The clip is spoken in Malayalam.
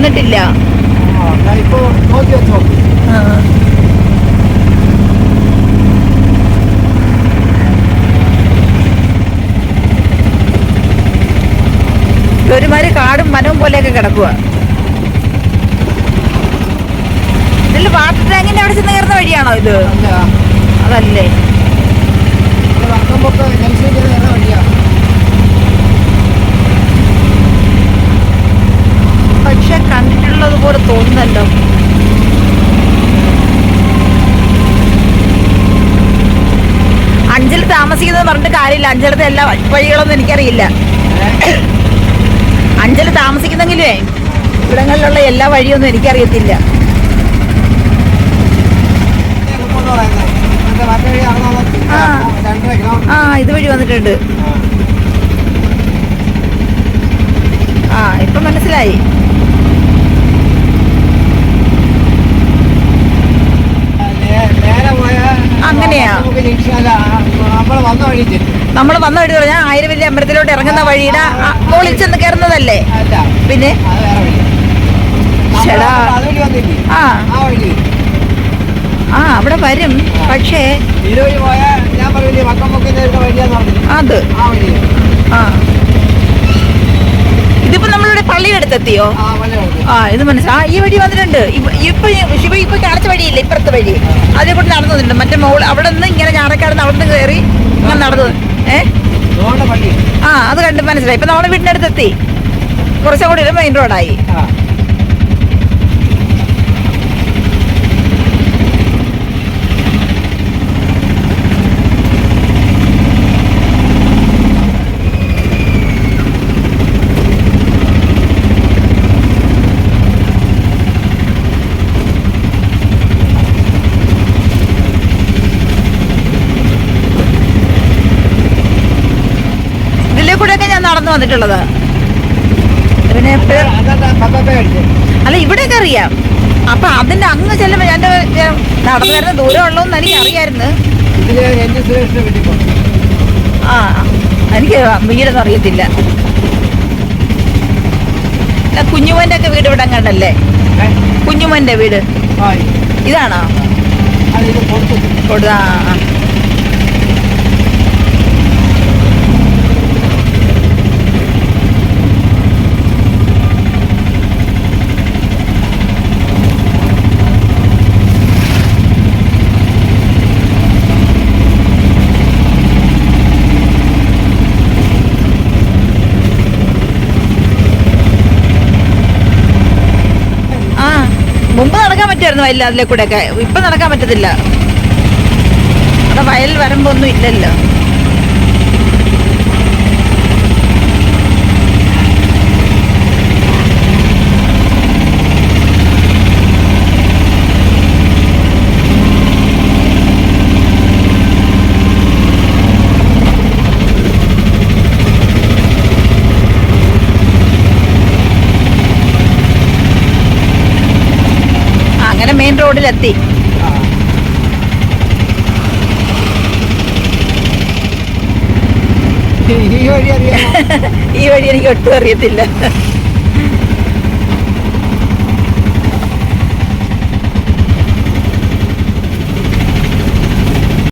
വന്നിട്ടില്ല. ഇപ്പൊ നോക്കി വെച്ചോ. ഒരുമാതിരി കാടും വനവും പോലെയൊക്കെ കിടക്കുക. ഇതിൽ വാട്ടർ ടാങ്കിന്റെ അവിടെ ചെന്ന് കയറുന്ന വഴിയാണോ ഇത്? അതല്ലേ, പക്ഷെ കണ്ടിട്ടുള്ളത് പോലെ തോന്നുന്നല്ലോ. അഞ്ചൽ താമസിക്കുന്നത് പറഞ്ഞിട്ട് കാര്യമില്ല. അഞ്ചലത്തെ എല്ലാ വഴികളൊന്നും എനിക്കറിയില്ല. അഞ്ചൽ താമസിക്കുന്നെങ്കിലേ ഇവിടങ്ങളിലുള്ള എല്ലാ വഴിയൊന്നും എനിക്കറിയത്തില്ല. ഇതുവഴി വന്നിട്ടുണ്ട്. ഇപ്പൊ മനസ്സിലായി. അങ്ങനെയാ നമ്മൾ വന്ന വഴി പറഞ്ഞാൽ ആയിരവല്ലി അമ്പലത്തിലോട്ട് ഇറങ്ങുന്ന വഴിയുടെ മുകളിൽ ചെന്ന് കയറുന്നതല്ലേ? പിന്നെ അവിടെ വരും. പക്ഷേ അത് ഇതിപ്പോ നമ്മളിവിടെ പള്ളിയുടെ അടുത്തെത്തിയോ? ഇത് മനസ്സിലായി. ഈ വഴി വന്നിട്ടുണ്ട്. ഇപ്പൊ ശിവ ഇപ്പൊ കാണിച്ച വഴിയില്ല, ഇപ്പുറത്തെ വഴി അതിനെ കൊണ്ട് നടന്നു വന്നിട്ടുണ്ട്. മറ്റേ മോൾ അവിടെ നിന്ന് ഇങ്ങനെ ഞാറക്കാട് അവിടെ നിന്ന് കയറി ഇങ്ങനെ നടന്നു. അത് കണ്ട് മനസ്സിലായി. ഇപ്പൊ നമ്മുടെ വീടിന്റെ അടുത്തെത്തി. കുറച്ചും കൂടി മെയിൻ റോഡായി. കൂടെയൊക്കെ ഞാൻ നടന്നു വന്നിട്ടുള്ളത്. പിന്നെ അല്ല, ഇവിടെയൊക്കെ അറിയാം. അപ്പൊ അതിന്റെ അങ്ങ് ചെല്ലുമ്പോ ഞാൻ നടന്നു വരുന്ന ദൂരം ഉള്ളതെന്ന് എനിക്ക് അറിയായിരുന്നു. എനിക്ക് വീടൊന്നും അറിയത്തില്ല. കുഞ്ഞുമോന്റെ ഒക്കെ വീട് ഇവിടെ കണ്ടല്ലേ? കുഞ്ഞുമോന്റെ വീട് ഇതാണോ? കൊടുത്താ മുമ്പ് നടക്കാൻ പറ്റുമായിരുന്നു വയലിൽ അതിലെ കൂടെ ഒക്കെ. ഇപ്പൊ നടക്കാൻ പറ്റത്തില്ല. അവിടെ വയൽ വരുമ്പൊന്നും ഇല്ലല്ലോ. മെയിൻ റോഡിലെത്തി. ഈ വഴി എനിക്ക് ഒട്ടും അറിയത്തില്ല.